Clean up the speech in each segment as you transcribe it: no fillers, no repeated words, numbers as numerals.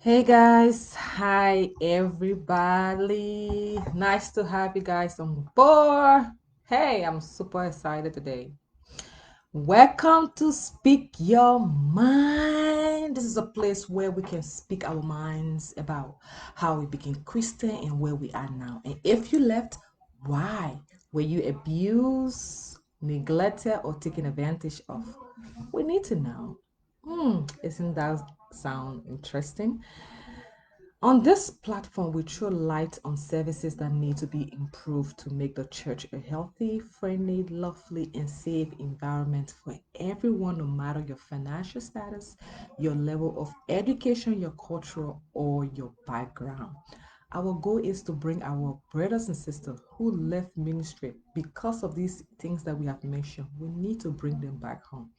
Hey guys, hi everybody. Nice to have you guys on board. Hey, I'm super excited today. Welcome to Speak Your Mind. This is a place where we can speak our minds about how we became Christian and where we are now. And if you left, why? Were you abused, neglected, or taken advantage of? We need to know. Isn't that sound interesting? On this platform, we throw light on services that need to be improved to make the church a healthy, friendly, lovely, and safe environment for everyone, no matter your financial status, your level of education, your culture, or your background. Our goal is to bring our brothers and sisters who left ministry because of these things that we have mentioned. We need to bring them back home.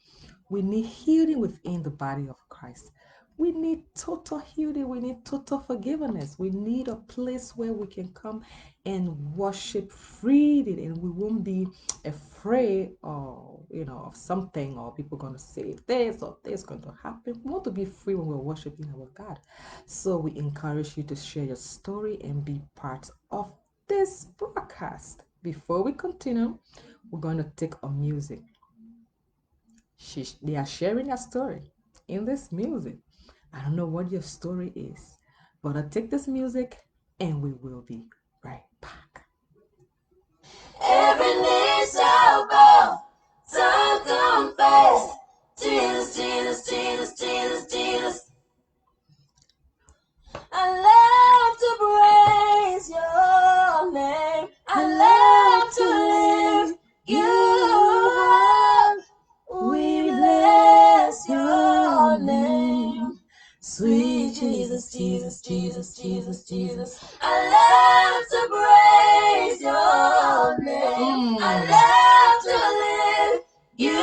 We need healing within the body of Christ. We need total healing. We need total forgiveness. We need a place where we can come and worship freely and we won't be afraid of something or people going to say this or this going to happen. We want to be free when we're worshiping our God. So we encourage you to share your story and be part of this broadcast. Before we continue, we're going to take a music. They are sharing a story in this music. I don't know what your story is, but I'll take this music and we will be right back. Every knee shall bow, tongue confess. Jesus, Jesus, Jesus, Jesus, Jesus. I love to praise your name. I love to lift you up. We bless your name. Sweet Jesus, Jesus, Jesus, Jesus, Jesus. I love to praise your name. I love to lift you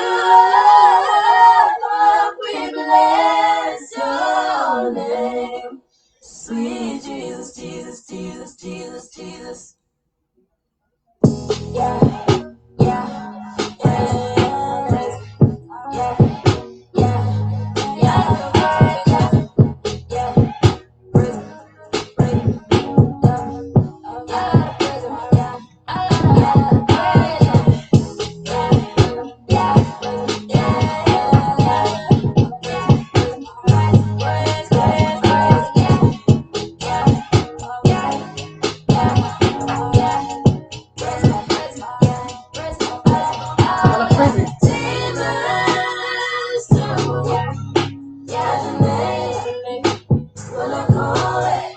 up. We bless your name. Sweet Jesus, Jesus, Jesus, Jesus, Jesus. Yeah, yeah, yeah, yeah, yeah, yeah, yeah, when I call it,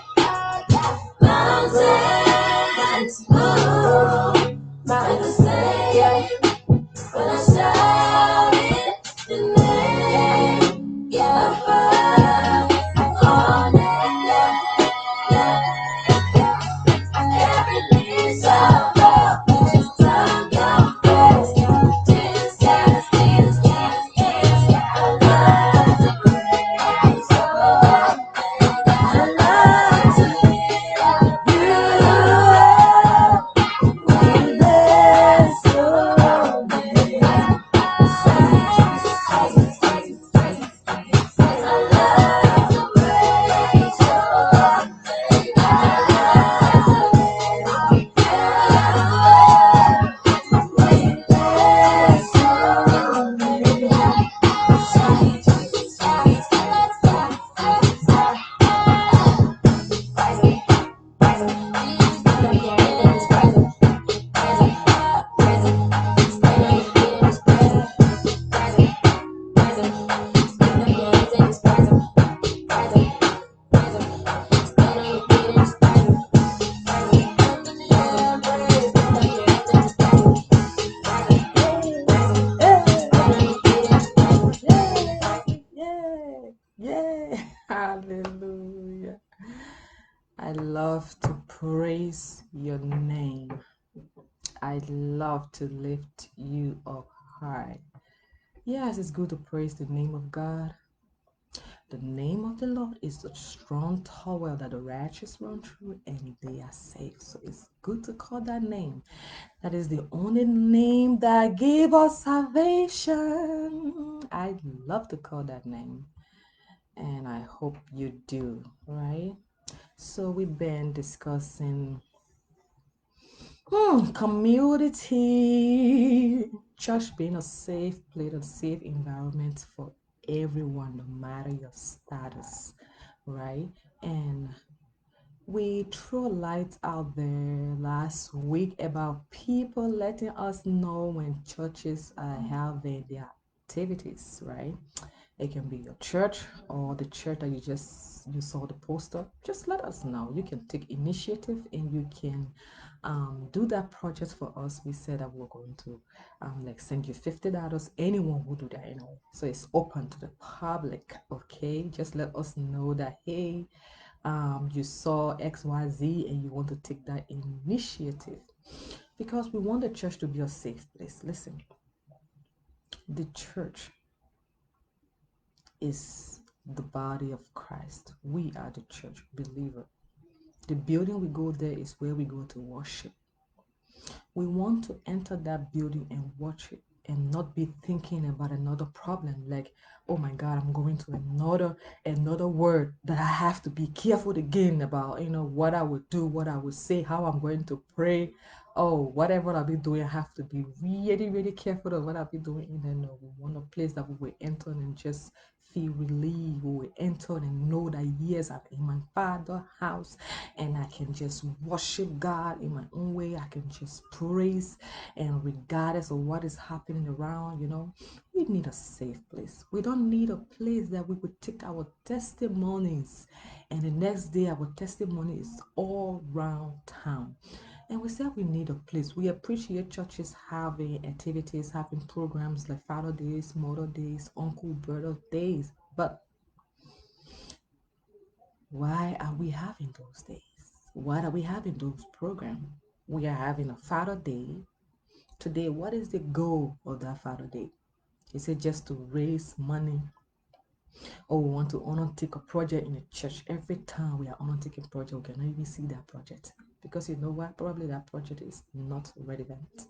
mountains move, mountains sing. When I shout it, the name, yeah, above all every knee shall bow, every tongue confess. Jesus, Jesus, Jesus, Jesus, Jesus. I love to praise your name. I love to lift you up. We bless your name. Yeah, yeah, hallelujah. I love to praise your name. I love to lift you up high. Yes, it's good to praise the name of God. The name of the Lord is a strong tower that the righteous run through and they are safe. So it's good to call that name. That is the only name that gave us salvation. I love to call that name. And I hope hope you do, right? So we've been discussing community, church being a safe place, a safe environment for everyone, no matter your status, right? And we threw light out there last week about people letting us know when churches are having their activities, right? It can be your church or the church that you saw the poster. Just let us know. You can take initiative and you can do that project for us. We said that we're going to like send you $50. Anyone who do that, So it's open to the public. Okay, just let us know that hey, you saw XYZ and you want to take that initiative because we want the church to be a safe place. Listen, the church is the body of Christ. We are the church believer. The building we go there is where we go to worship. We want to enter that building and watch it and not be thinking about another problem like, oh my God, I'm going to another word that I have to be careful again about, what I would do, what I would say, how I'm going to pray. Oh, whatever I'll be doing, I have to be really, really careful of what I'll be doing. And then we want a place that we will enter and just feel relieved. We will enter and know that yes, I'm in my Father's house and I can just worship God in my own way. I can just praise, and regardless of what is happening around, we need a safe place. We don't need a place that we would take our testimonies and the next day our testimony is all around town. And we said we need a place. We appreciate churches having activities, having programs like Father Days, Mother Days, Uncle Brother Days. But why are we having those days? Why are we having those programs? We are having a Father Day. Today, what is the goal of that Father Day? Is it just to raise money? Or we want to undertake a project in the church? Every time we are undertaking a project, we cannot even see that project. Because you know what? Probably that project is not relevant.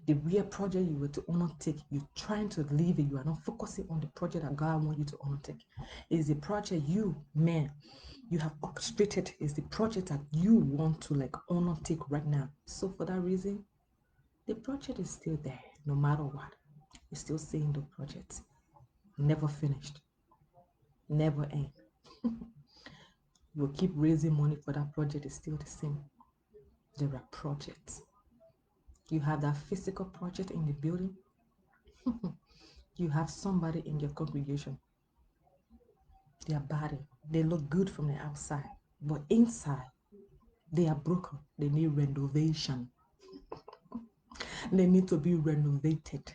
The real project you were to undertake, you're trying to leave it. You are not focusing on the project that God wants you to undertake. Is the project you have orchestrated, is the project that you want to like undertake right now. So for that reason, the project is still there, no matter what. You're still seeing the project. Never finished. Never end. You'll keep raising money for that project, it's still the same. There are projects. You have that physical project in the building. You have somebody in your congregation. Their body, they look good from the outside, but inside, they are broken. They need renovation. They need to be renovated.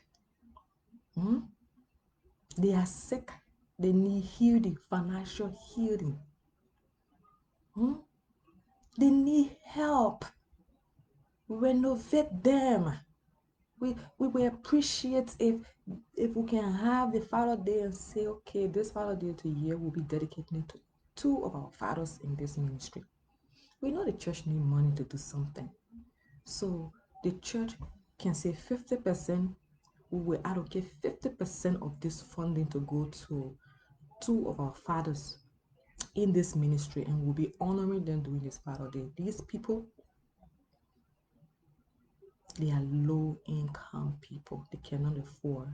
They are sick. They need healing, financial healing. They need help. Renovate them. We will appreciate if we can have the Father Day and say, okay, this Father Day to year will be dedicated to two of our fathers in this ministry. We know the church need money to do something. So the church can say 50%, we will allocate 50% of this funding to go to two of our fathers in this ministry, and we'll be honoring them during this Father Day. These people, they are low income people. They cannot afford.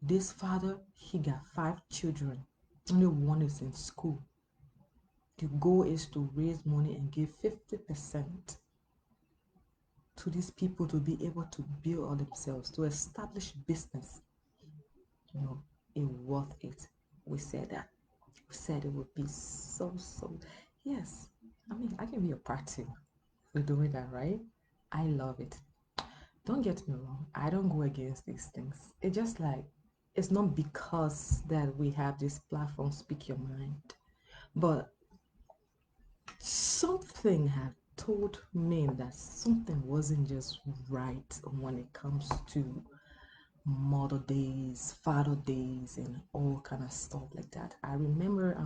This father, he got 5 children. Only one is in school. The goal is to raise money and give 50% to these people to be able to build on themselves, to establish business. It worth it. We said that. We said it would be so. Yes, I can be a part too. We're doing that, right? I love it. Don't get me wrong. I don't go against these things. It's just like, it's not because that we have this platform, Speak Your Mind, but something had told me that something wasn't just right when it comes to Mother Days, Father Days, and all kind of stuff like that. I remember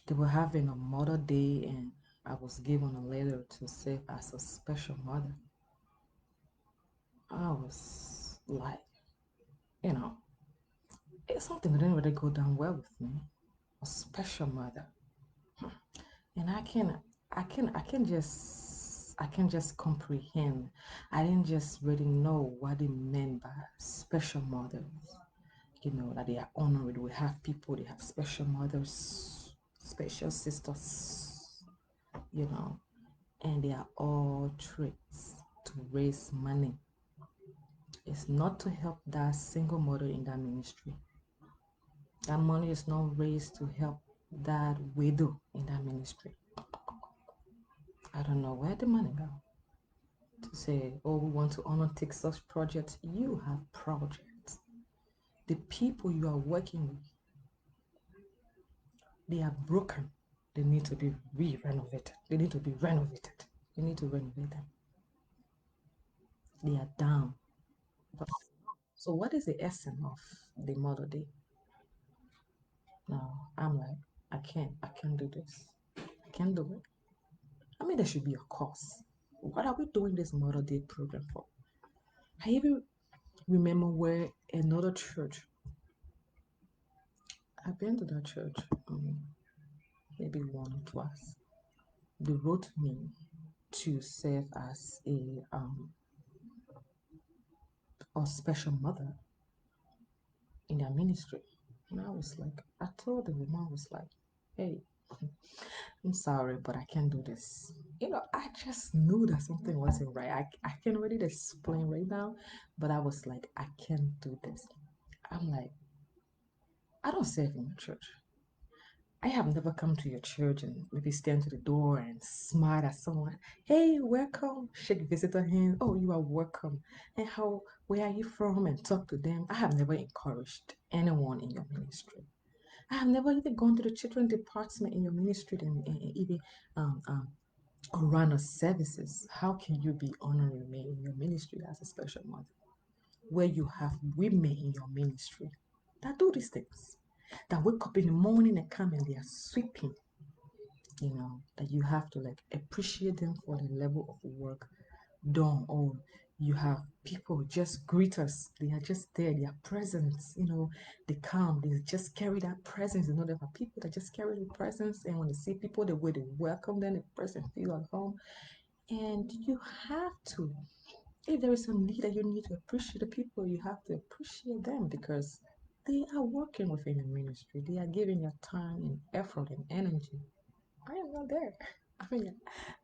they were having a Mother Day, and I was given a letter to serve as a special mother. I was like, you know, it's something that didn't really go down well with me. A special mother. And I can just comprehend. I didn't just really know what it meant by special mothers. You know, that they are honored. We have people, they have special mothers, special sisters, you know, and they are all traits to raise money. It's not to help that single mother in that ministry. That money is not raised to help that widow in that ministry. I don't know where the money go. To say, oh, we want to undertake such projects. You have projects. The people you are working with, they are broken. They need to be re-renovated. They need to be renovated. You need to renovate them. They are down. But so what is the essence of the Mother Day? Now I'm like, I can't do this. I can't do it. I mean, there should be a cause. What are we doing this Mother Day program for? I even remember where another church, I've been to that church maybe one or twice. They wrote me to serve as a special mother in their ministry. And I was like, I told the woman, I was like, hey, I'm sorry, but I can't do this. You know, I just knew that something wasn't right. I can't really explain right now, but I was like, I can't do this. I'm like, I don't serve in your church. I have never come to your church and maybe stand to the door and smile at someone. Hey, welcome. Shake visitor hand. Oh, you are welcome. And how, where are you from? And talk to them. I have never encouraged anyone in your ministry. I have never even gone to the children department in your ministry and even um, um, run a services. How can you be honoring me in your ministry as a special mother? Where you have women in your ministry that do these things, that wake up in the morning and come and they are sweeping, you know, that you have to like appreciate them for the level of work done. Or you have people just greet us, they are just there, their presence, you know, they come, they just carry that presence. You know, there are people that just carry the presence, and when they see people, the way they welcome them, the person feel at home. And you have to, if there is a need that you need to appreciate the people, you have to appreciate them because they are working within the ministry. They are giving their time and effort and energy. I am not there. I mean,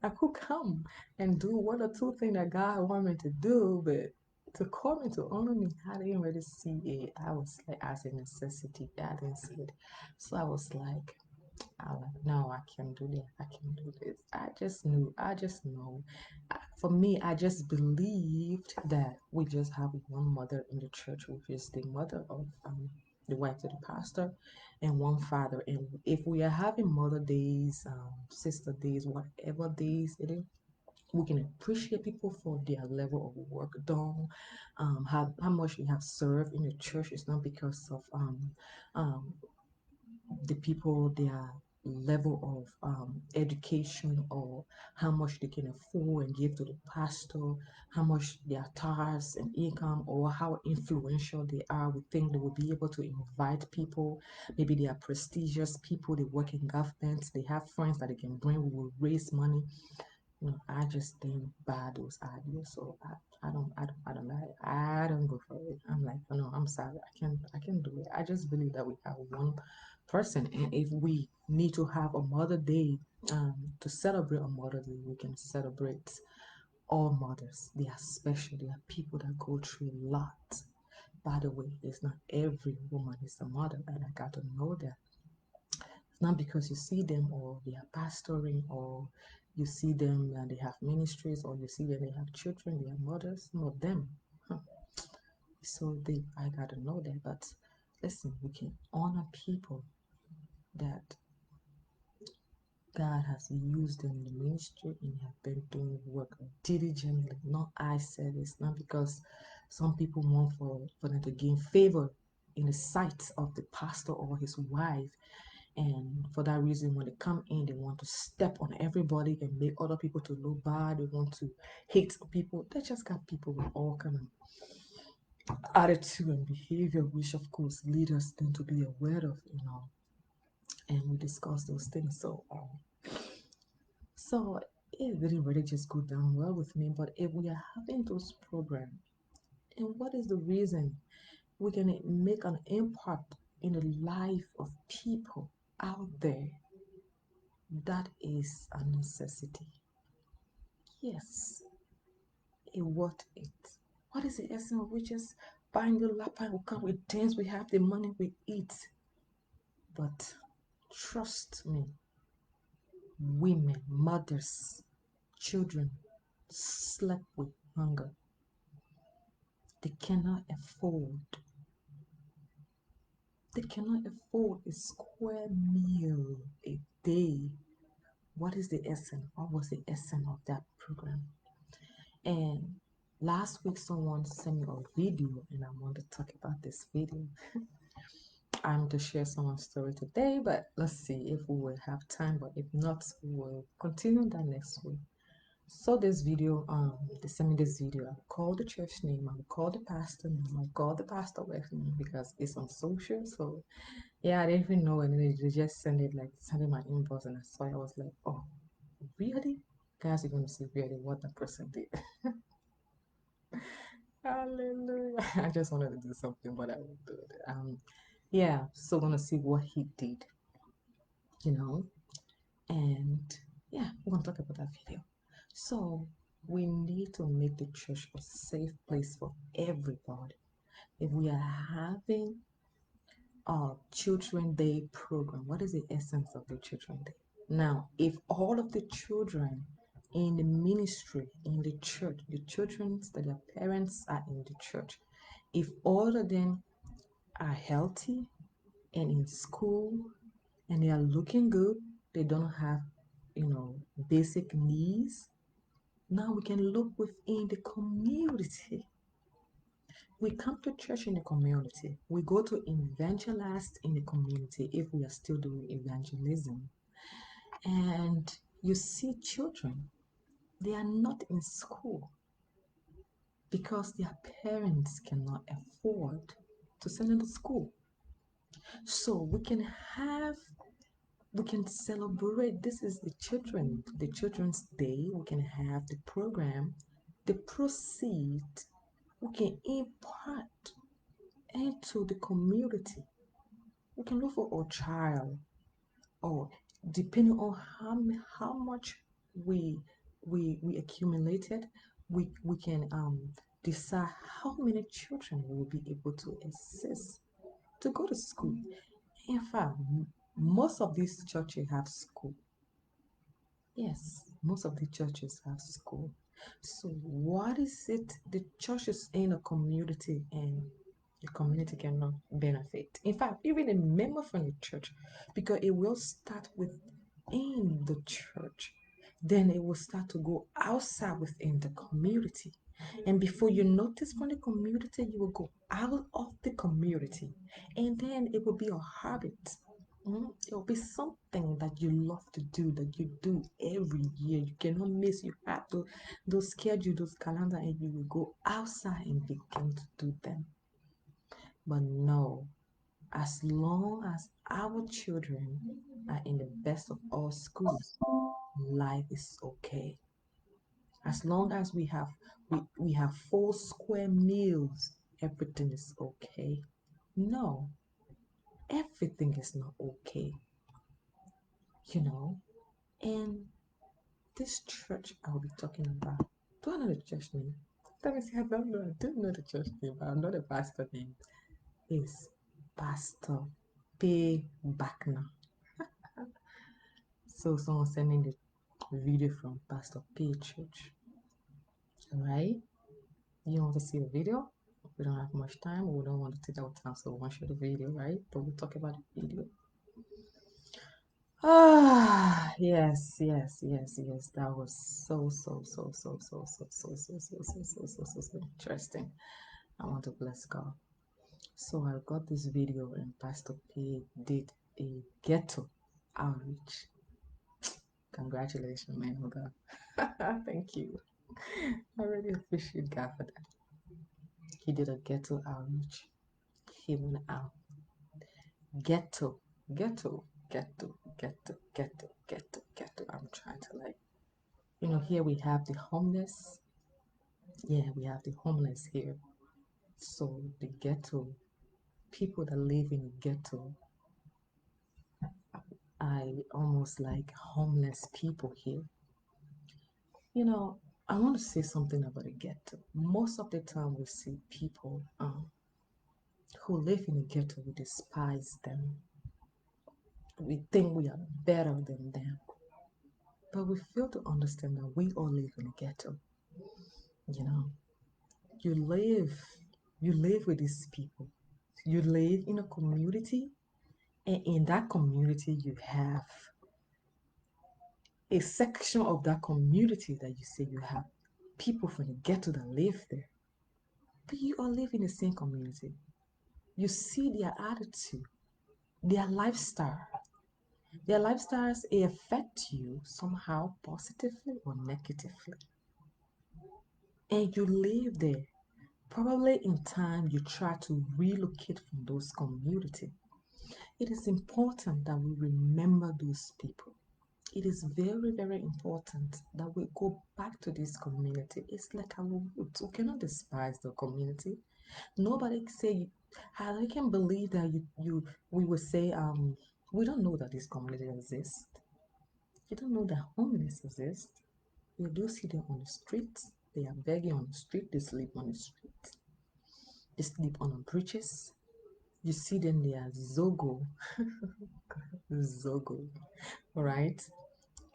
I could come and do one or two things that God want me to do, but to call me to honor me, I didn't really see it. I was like, as a necessity, I didn't see it. So I like, no, I can't do that. I can't do this. I just knew. I just know. For me, I just believed that we just have one mother in the church, which is the mother of the wife to the pastor, and one father. And if we are having mother days, sister days, whatever days it is, we can appreciate people for their level of work done, how much they have served in the church. It's not because of um, the people, their level of education, or how much they can afford and give to the pastor, how much their tithes and income, or how influential they are. We think they will be able to invite people. Maybe they are prestigious people, they work in government, they have friends that they can bring, we will raise money. You know, I just think buy those ideas. So I don't go for it. I'm like, oh, no, I'm sorry. I can't do it. I just believe that we have one person. And if we need to have a Mother Day, to celebrate a Mother Day, we can celebrate all mothers. They are special. They are people that go through a lot. By the way, it's not every woman is a mother, and I got to know that. It's not because you see them or they are pastoring, or you see them and they have ministries, or you see that they have children, they are mothers. Not them. Huh. So they, I got to know that. But listen, we can honor people that God has used them in the ministry and have been doing work diligently, not eye service, not because some people want for them to gain favor in the sight of the pastor or his wife. And for that reason, when they come in, they want to step on everybody and make other people to look bad. They want to hate people. They just got people with all kind of attitude and behavior, which of course lead us then to be aware of, and we discuss those things. So it didn't really just go down well with me, but if we are having those programs, and what is the reason we can make an impact in the life of people out there, that is a necessity. Yes, it worth it. What is the essence of riches? Buying your laptop, we come with things, we have the money, we eat. But trust me, women, mothers, children slept with hunger. They cannot afford. They cannot afford a square meal a day. What is the essence? What was the essence of that program? And last week, someone sent me a video, and I want to talk about this video. I'm to share someone's story today, but let's see if we will have time. But if not, we will continue that next week. So this video, they sent me this video. I will call the church name. I will call the pastor name. I will call the pastor with me because it's on social. So yeah, I didn't even know, and they just send it like send it my inbox, and I saw it. I was like, oh, really? Guys, you're gonna see really what that person did. Hallelujah! I just wanted to do something, but I will do it. Yeah. So gonna see what he did, you know, and yeah, we're gonna talk about that video. So we need to make the church a safe place for everybody. If we are having a Children Day program, what is the essence of the Children Day? Now, if all of the children in the ministry, in the church, the children that their parents are in the church, if all of them are healthy and in school and they are looking good, they don't have, basic needs. Now we can look within the community. We come to church in the community. We go to evangelize in the community if we are still doing evangelism. And you see children, they are not in school because their parents cannot afford to send them to school. So have we can celebrate. This is the children's day. We can have the program, the proceed, we can impart into the community. We can look for a child, or depending on how much we we accumulated, we can decide how many children we will be able to assist to go to school. In fact, most of these churches have school. Yes, most of the churches have school. So what is it? The church is in a community and the community cannot benefit. In fact, even a member from the church, because it will start within the church, then it will start to go outside within the community. And before you notice from the community, you will go out of the community. And then it will be a habit. It will be something that you love to do, that you do every year. You cannot miss. You have to those schedule, those calendar, and you will go outside and begin to do them. But no, as long as our children are in the best of all schools, life is okay. As long as we have 4 square meals, everything is okay. No, everything is not okay, you know. And this church I'll be talking about, do I know the church name? Let me see, I don't know. I do know the church name, but I know the pastor name is Pastor P. Buckner. So someone sent me the video from Pastor P Church. Alright? You want to see the video? We don't have much time. We don't want to take our time, so we want to show the video, right? But we'll talk about the video. Ah, yes. That was so interesting. I want to bless God. So I got this video, and Pastor P did a ghetto outreach. Congratulations, man of God. Thank you. I really appreciate God for that. He did a ghetto outreach. He went out. Ghetto, ghetto, ghetto, ghetto, ghetto, ghetto, ghetto. I'm trying to like, here we have the homeless. Yeah, we have the homeless here. So the ghetto, people that live in the ghetto, I almost like homeless people here. You know, I want to say something about the ghetto. Most of the time, we see people who live in the ghetto, we despise them. We think we are better than them. But we fail to understand that we all live in a ghetto. You know, you live, you live with these people. You live in a community, and in that community, you have a section of that community that you say you have people from the ghetto that live there. But you all live in the same community. You see their attitude, their lifestyle. Their lifestyles affect you somehow positively or negatively. And you live there. Probably in time you try to relocate from those community. It is important that we remember those people. It is very, very important that we go back to this community. It's like our roots. We cannot despise the community. Nobody say I can believe that we will say we don't know that this community exists. You don't know that homeless exist. You do see them on the streets. They are begging on the street. They sleep on the street. They sleep on the bridges. You see them, they are Zogo. Zogo. Right?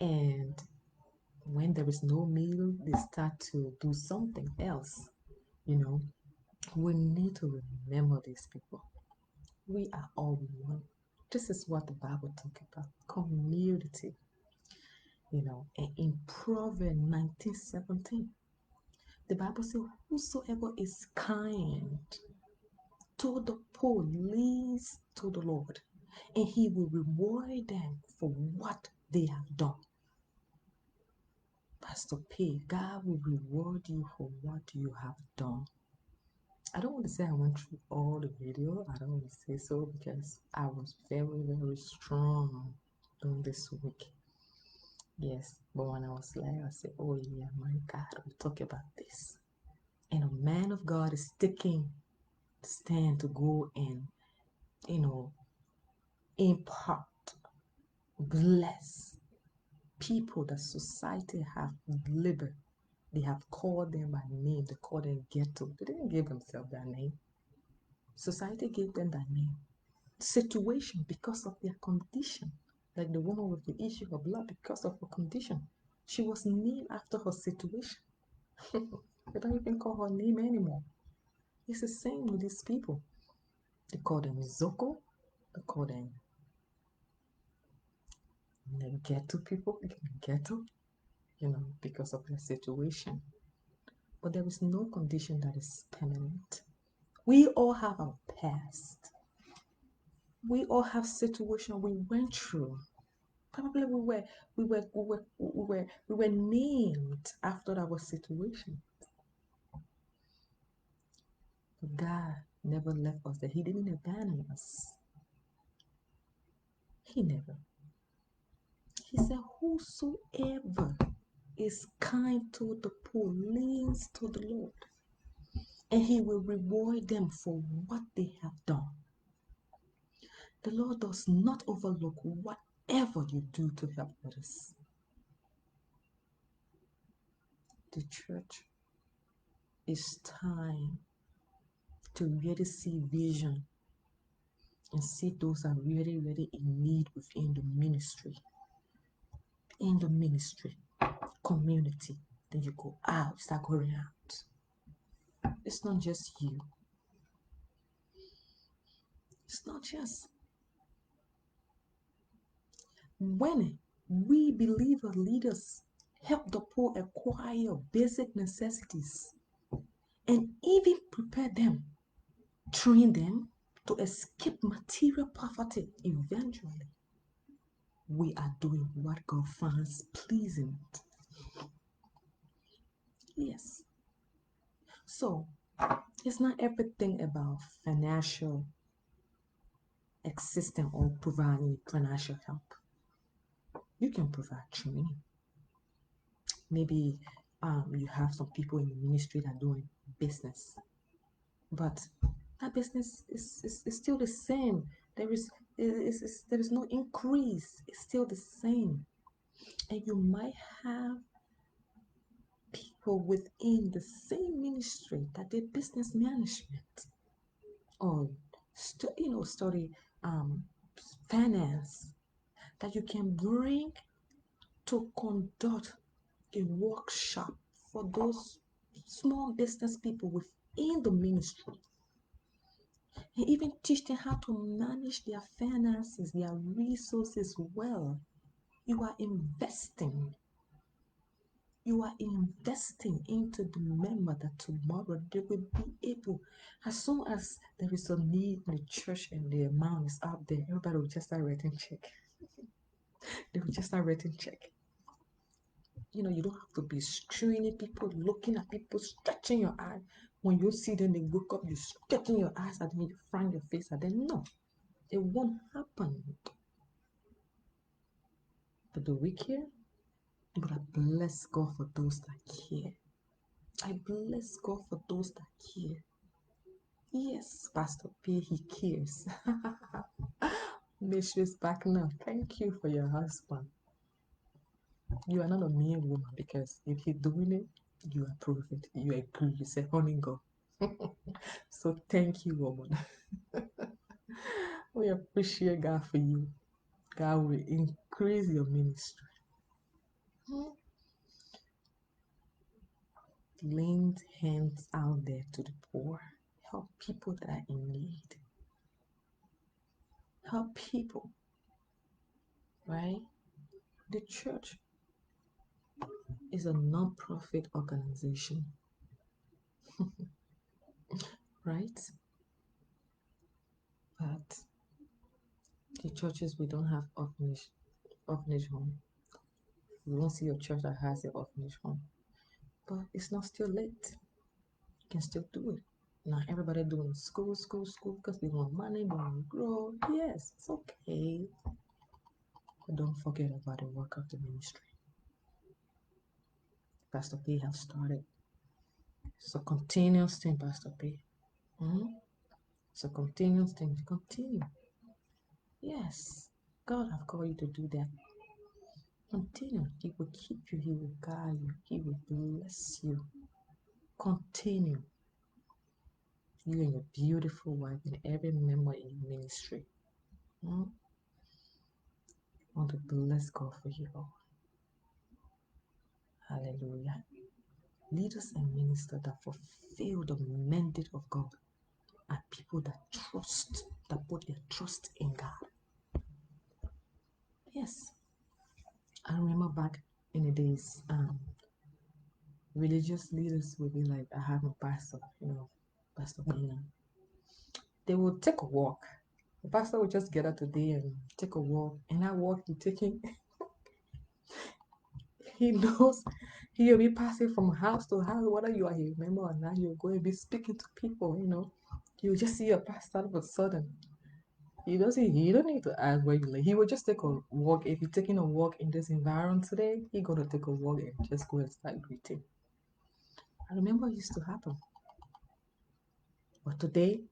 And when there is no meal, they start to do something else. You know, we need to remember these people. We are all one. This is what the Bible talks about community. And in Proverbs 19:17, the Bible says, whosoever is kind to the poor leads to the Lord, and he will reward them for what they have done. Pastor P, God will reward you for what you have done. I don't want to say I went through all the video. I don't want to say so because I was very, very strong on this week. Yes, but when I was like, I said, oh yeah, my God, we talk about this. And a man of God is taking stand to go and, you know, impart, bless people that society have delivered. They have called them by name. They call them ghetto. They didn't give themselves that name. Society gave them that name. Situation because of their condition. Like the woman with the issue of blood because of her condition. She was named after her situation. They don't even call her name anymore. It's the same with these people. They call them Zoko. They call them ghetto people, ghetto, because of their situation. But there is no condition that is permanent. We all have our past. We all have situation we went through. Probably we were named after our situation. But God never left us there. He didn't abandon us. He never. He said, whosoever is kind to the poor leans to the Lord, and he will reward them for what they have done. The Lord does not overlook whatever you do to help others. The church, it's time to really see vision and see those that are really, really in need within the ministry. In the ministry, community. Then you go out, start going out. It's not just you. It's not just when we believer leaders help the poor acquire basic necessities and even prepare them, train them to escape material poverty eventually, we are doing what God finds pleasing. Yes. So It's not everything about financial assistance or providing financial help. You can provide training. Maybe you have some people in the ministry that are doing business, but that business is still the same. There is no increase. It's still the same. And you might have people within the same ministry that did business management or study um, finance that you can bring to conduct a workshop for those small business people within the ministry and even teach them how to manage their finances, their resources well. You are investing. You are investing into the member that tomorrow they will be able, as soon as there is a need in the church and the amount is out there, everybody will just start writing check. They will just start writing check. You don't have to be screening people, looking at people, stretching your eye. When you see them, they wake up, you stretching your eyes at them, you frown your face at them. No, it won't happen. But do we care? But I bless God for those that care. I bless God for those that care. Yes, Pastor P, he cares. Mistress back now. Thank you for your husband. You are not a mere woman because if he's doing it, you approve it. You agree. You say, honey, go. So thank you, woman. We appreciate God for you. God will increase your ministry. Lend hands out there to the poor. Help people that are in need. Help people, right? The church is a non-profit organization, right? But the churches, we don't have orphanage home. You won't see a church that has an orphanage home. But it's not still late. You can still do it. Not everybody doing school because they want money, they want to grow. Yes, it's okay. But don't forget about the work of the ministry. Pastor P have started. It's a continuous thing, Pastor P. It's a continuous thing. Continue. Yes, God have called you to do that. Continue. He will keep you. He will guide you. He will bless you. Continue. You and your beautiful wife and every member in your ministry. I want to bless God for you all. Hallelujah. Leaders and ministers that fulfill the mandate of God are people that trust, that put their trust in God. Yes. I remember back in the days, religious leaders would be like, I have a pastor, Pastor Bina. They would take a walk. The pastor would just get up today and take a walk. And that walk he taking, he knows he'll be passing from house to house, whether you are a member or not, you're going to be speaking to people. You just see a pastor all of a sudden. He don't need to ask where you live. He will just take a walk. If he's taking a walk in this environment today, he gonna take a walk and just go and start greeting. I remember it used to happen. But today,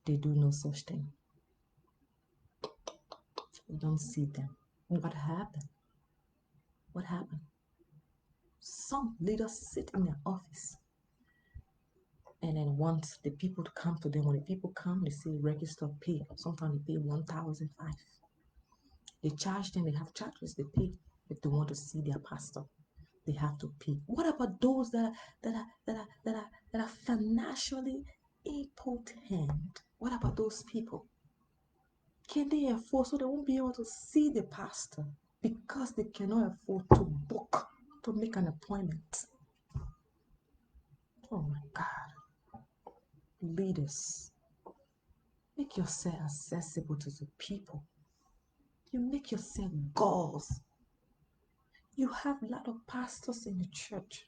they do no such thing. We don't see them. What happened? What happened? Some leaders sit in their office and then want the people to come to them. When the people come, they say register pay. Sometimes they pay 1,500. They charge them, they have charges they pay if they want to see their pastor. They have to pay. What about those that are financially impotent? What about those people? Can they afford so they won't be able to see the pastor because they cannot afford to book to make an appointment? Oh my God. Leaders, make yourself accessible to the people. You make yourself goals. You have a lot of pastors in the church.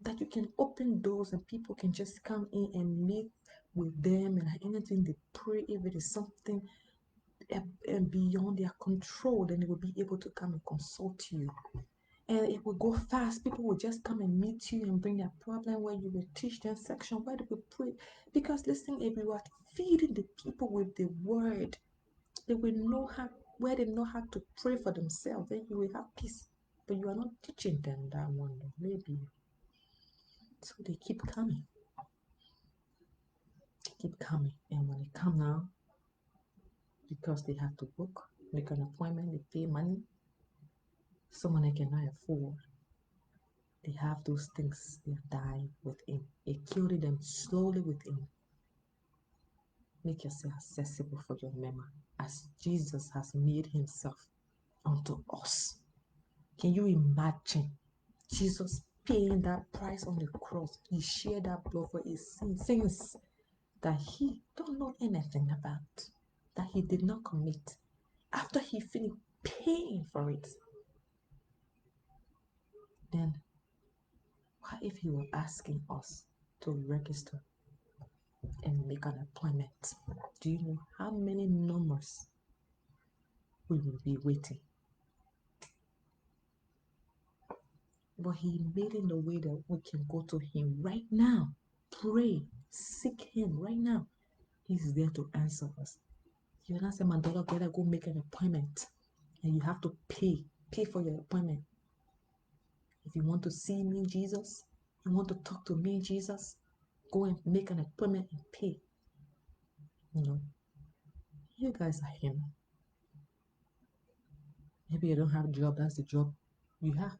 that you can open doors and people can just come in and meet with them, and anything they pray, if it is something and beyond their control, then they will be able to come and consult you. And it will go fast. People will just come and meet you and bring their problem where you will teach them section where they will pray. Because listen, if you are feeding the people with the word, they will know how, where they know how to pray for themselves, then you will have peace. But you are not teaching them that one, maybe. So they keep coming. They keep coming. And when they come now, because they have to book, make an appointment, they pay money, someone they cannot afford. They have those things, they die within. It killed them slowly within. Make yourself accessible for your memory as Jesus has made himself unto us. Can you imagine Jesus paying that price on the cross? He shed that blood for his sins that he don't know anything about, that he did not commit. After he finished paying for it, then what if he were asking us to register and make an appointment? Do you know how many numbers we will be waiting? But he made it in a way that we can go to him right now, pray, seek him right now. He's there to answer us. You're not saying, my daughter, better go make an appointment. And you have to pay for your appointment. If you want to see me, Jesus, you want to talk to me, Jesus, go and make an appointment and pay. You know, you guys are him. Maybe you don't have a job, that's the job you have.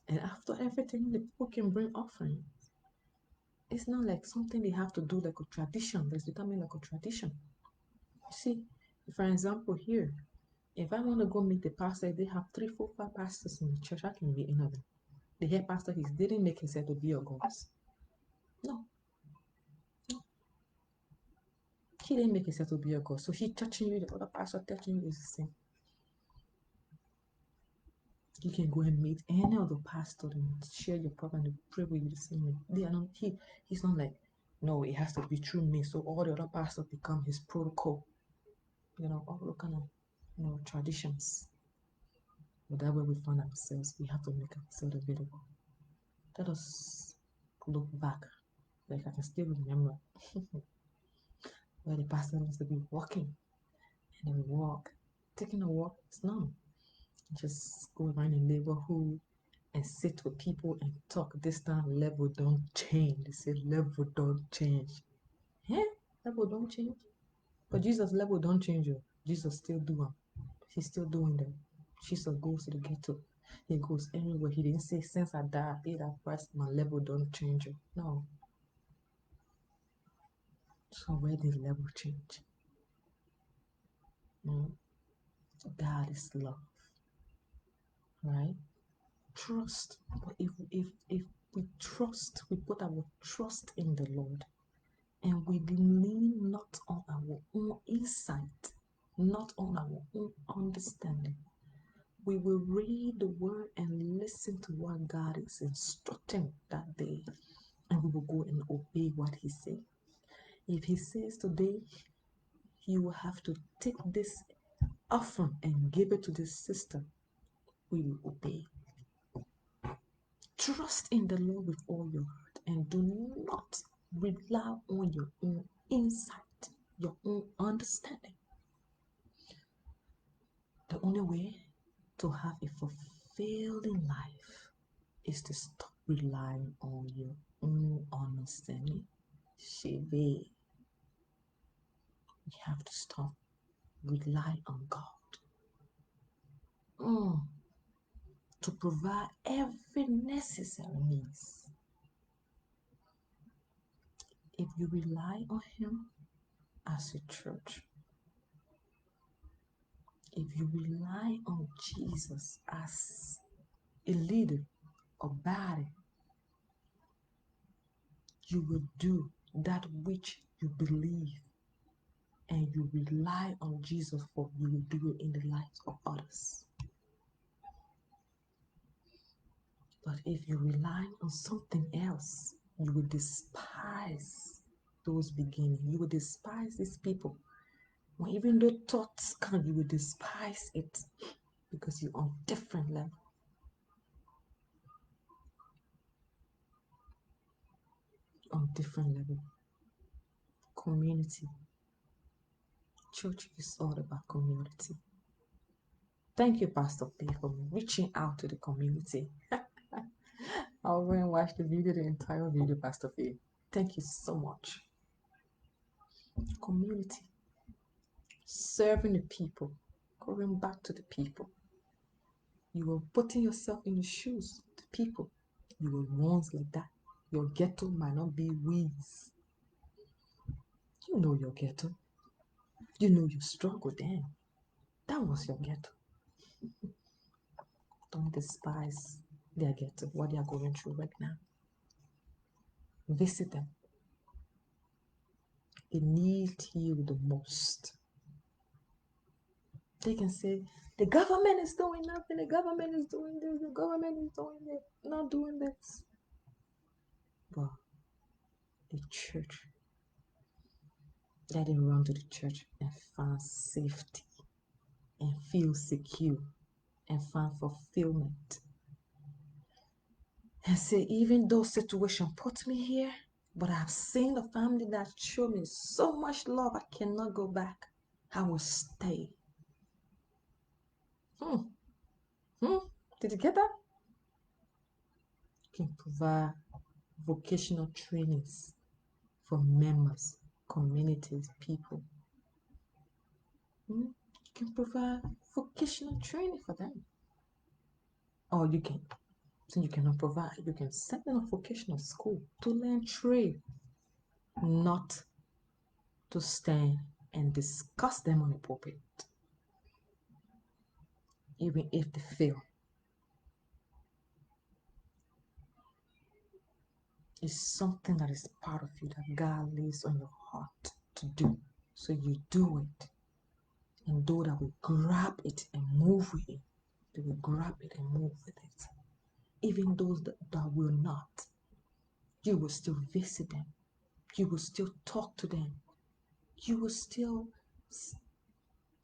And after everything, the people can bring offering. It's not like something they have to do like a tradition. It's becoming like a tradition. You see, for example, here, if I want to go meet the pastor, they have 3, 4, 5 pastors in the church. I can meet another. The head pastor, he didn't make himself to be your gods. No, no. He didn't make himself to be your God. So he touching you, the other pastor touching you is the same. You can go and meet any other pastor and share your problem and pray with you the same way. They are not, he's not like, no, it has to be through me. So all the other pastors become his protocol. You know, all kind of, traditions. But that way we find ourselves, we have to make ourselves available. Let us look back. Like I can still remember where the pastor used to be walking, and then we walk. Taking a walk is not just go around the neighborhood and sit with people and talk. This time level don't change. They say level don't change. Yeah, level don't change. But Jesus level don't change. Jesus still doing. He's still doing that. Jesus goes to the ghetto. He goes everywhere. He didn't say since I died, paid that price, my level don't change. No. So where did level change? Mm. God is love, right? Trust. But if we trust, we put our trust in the Lord, and we lean not on our own insight, not on our own understanding. We will read the word and listen to what God is instructing that day, and we will go and obey what He says. If He says today, you will have to take this offering and give it to this sister, we will obey. Trust in the Lord with all your heart and do not rely on your own insight, your own understanding. The only way to have a fulfilling life is to stop relying on your own understanding. Sheve. We have to stop relying on God to provide every necessary needs. If you rely on Him as a church, if you rely on Jesus as a leader or body, you will do that which you believe, and you rely on Jesus for, you will do it in the lives of others. But if you rely on something else, you will despise those beginnings. You will despise these people. When even though thoughts come, you will despise it because you're on different level. On different level. Community. Church is all about community. Thank you, Pastor P, for reaching out to the community. I'll go and watch the video, the entire video, Pastor P. Thank you so much. Community. Serving the people. Going back to the people. You were putting yourself in the shoes of the people. You were once like that. Your ghetto might not be weeds. You know your ghetto. You know you struggle then. That was your ghetto. Don't despise their ghetto, what they are going through right now. Visit them. They need you the most. They can say, the government is doing nothing, the government is doing this, the government is doing this, not doing this. But the church, let them run to the church and find safety and feel secure and find fulfillment. And say, even though situation put me here, but I've seen a family that showed me so much love, I cannot go back. I will stay. Did you get that? You can provide vocational trainings for members, communities, people. You can provide vocational training for them. Or you can, since you cannot provide, you can send them a vocational school to learn trade, not to stand and discuss them on the pulpit, even if they fail. It's something that is part of you that God lays on your heart to do. So you do it. And those that will grab it and move with it, they will grab it and move with it. Even those that will not, you will still visit them. You will still talk to them. You will still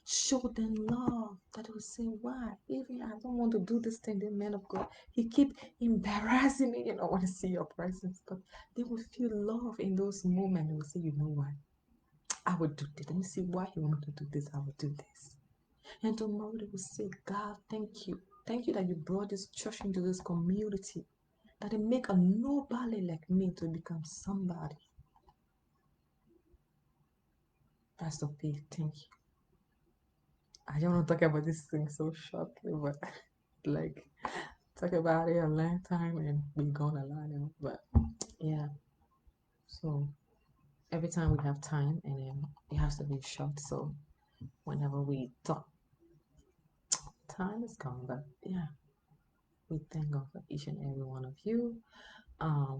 show them love. That will say, why? Even I don't want to do this thing, the man of God. He keep embarrassing me. You don't want to see your presence. But they will feel love in those moments. They will say, you know what? I would do this. Let me see why he want me to do this. I will do this. And tomorrow they will say, God, thank you. Thank you that you brought this church into this community. That it make a nobody like me to become somebody. Pastor P, thank you. I don't want to talk about this thing so shortly, but like talk about it a long time and be gone a lot now. But yeah. So every time we have time and then it has to be short. So whenever we talk, time is gone. But yeah. We thank God for each and every one of you.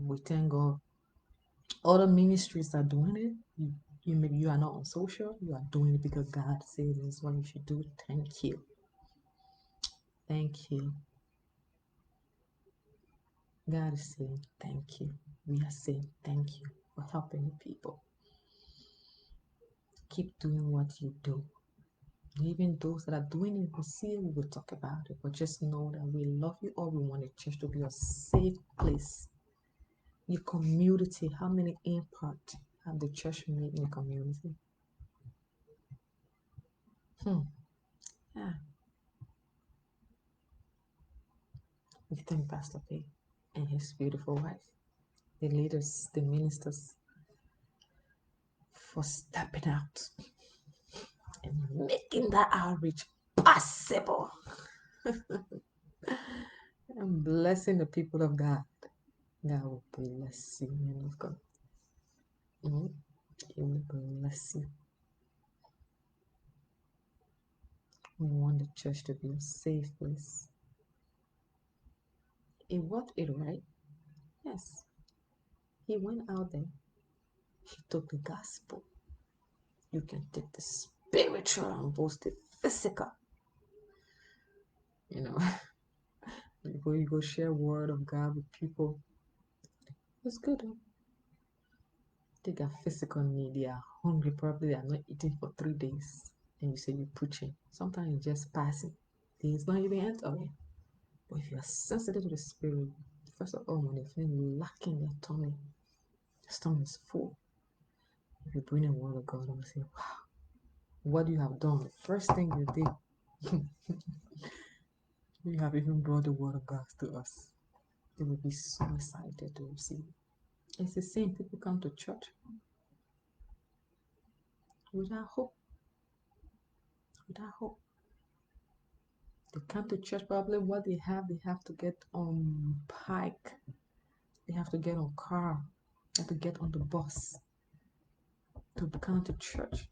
We thank God. Other ministries are doing it. Maybe you are not on social. You are doing it because God says this is what you should do. Thank you. Thank you. God is saying thank you. We are saying thank you for helping the people. Keep doing what you do. Even those that are doing it, we'll see it, we will talk about it. But just know that we love you all. We want the church to be a safe place. Your community, how many impact have the church made in the community? Yeah. We thank Pastor P and his beautiful wife, the leaders, the ministers, for stepping out and making that outreach possible and blessing the people of God. God will bless you, man of God. He will bless you. We want the church to be a safe place. He worked it right. Yes. He went out there. He took the gospel. You can take the spiritual and both the physical. You know, You go share word of God with people. It's good. They got physical need. They are hungry. Probably they are not eating for 3 days. And you say you're preaching. Sometimes it's just passing. Things not even entering. But if you are sensitive to the spirit, first of all, when you feel lacking your tummy, your stomach is full. If you bring a word of God, I will say, wow, what you have done. The first thing you did, you have even brought the word of God to us. They will be so excited to receive. It's the same. People come to church without hope. Without hope. They come to church, probably what they have to get on bike. They have to get on car. They have to get on the bus to come to church.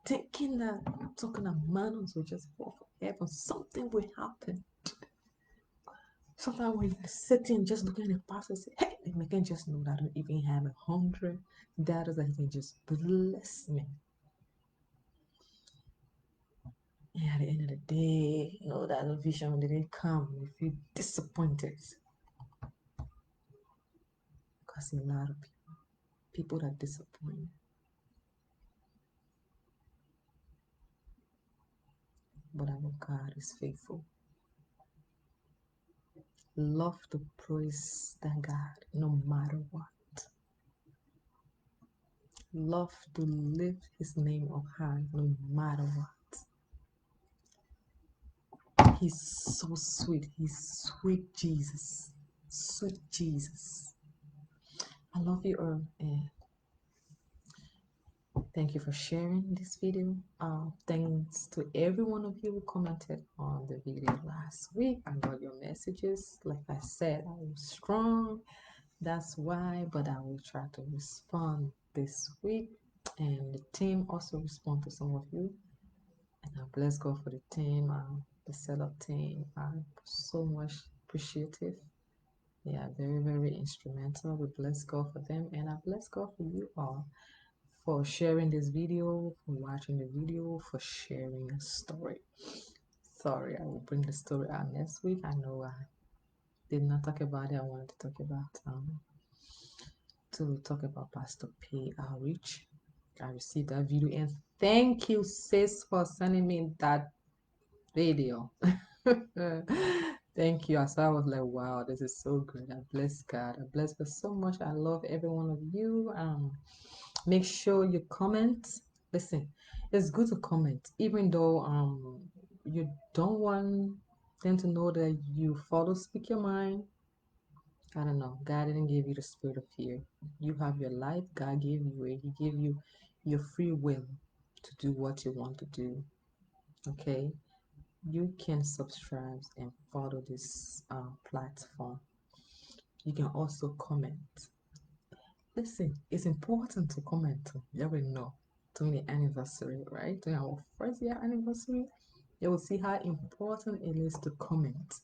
Thinking that talking about mountains will just fall forever. Something will happen. Sometimes when you're sitting just looking at the pastor say, hey, they can just know that I don't even have 100 that he can just bless me. And at the end of the day, that vision didn't come. You feel disappointed. Because a lot of people are disappointed. But our God is faithful. Love to praise thank God no matter what. Love to lift his name up high no matter what. He's so sweet. He's sweet Jesus. Sweet Jesus. I love you all. And thank you for sharing this video. Thanks to every one of you who commented on the video last week. I got your messages. Like I said, I was strong. That's why, but I will try to respond this week. And the team also respond to some of you. And I bless God for the team, the setup team. I'm so much appreciative. They are very, very instrumental. We bless God for them. And I bless God for you all for sharing this video, for watching the video, for sharing a story. Sorry, I will bring the story out next week. I know I did not talk about it. I wanted to talk about Pastor P outreach. I received that video and thank you, sis, for sending me that video. Thank you. So I was like, wow, this is so good. I bless God. I bless God so much. I love every one of you. Make sure you comment. Listen, it's good to comment, even though you don't want them to know that you follow Speak Your Mind. I don't know. God didn't give you the spirit of fear. You have your life. God gave you it. He gave you your free will to do what you want to do. Okay? You can subscribe and follow this platform. You can also comment. Listen, it's important to comment. You already know. During the anniversary, right? During our first year anniversary, you will see how important it is to comment.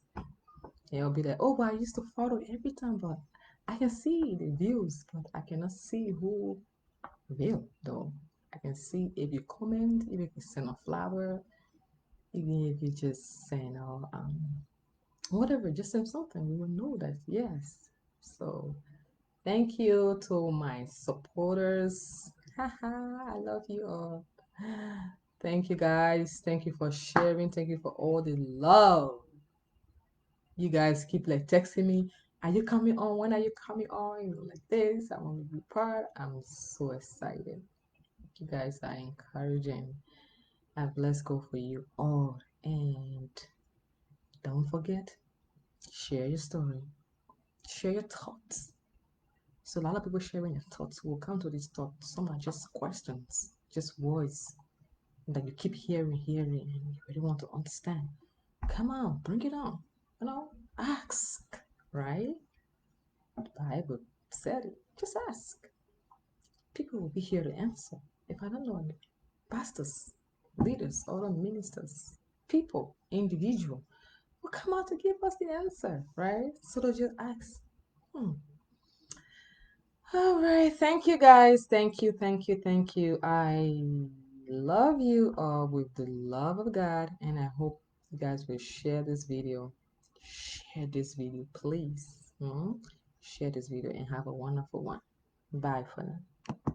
You'll be like, oh, but I used to follow every time, but I can see the views, but I cannot see who view though. I can see if you comment, if you send a flower, even if you just send whatever, just send something, we will know that yes. So thank you to my supporters. Haha, I love you all. Thank you guys. Thank you for sharing. Thank you for all the love. You guys keep like texting me. Are you coming on? When are you coming on? Like this. I want to be part. I'm so excited. You guys are encouraging. I bless God for you all. And don't forget, share your story. Share your thoughts. So a lot of people sharing their thoughts will come to these thoughts. Some are just questions, just words that you keep hearing, and you really want to understand. Come on, bring it on. Ask, right? The Bible said it. Just ask. People will be here to answer. If I don't know, pastors, leaders, other ministers, people, individual will come out to give us the answer, right? So they just ask. All right. Thank you, guys. Thank you. Thank you. Thank you. I love you all with the love of God, and I hope you guys will share this video. share this video, please. Share this video and have a wonderful one. Bye for now.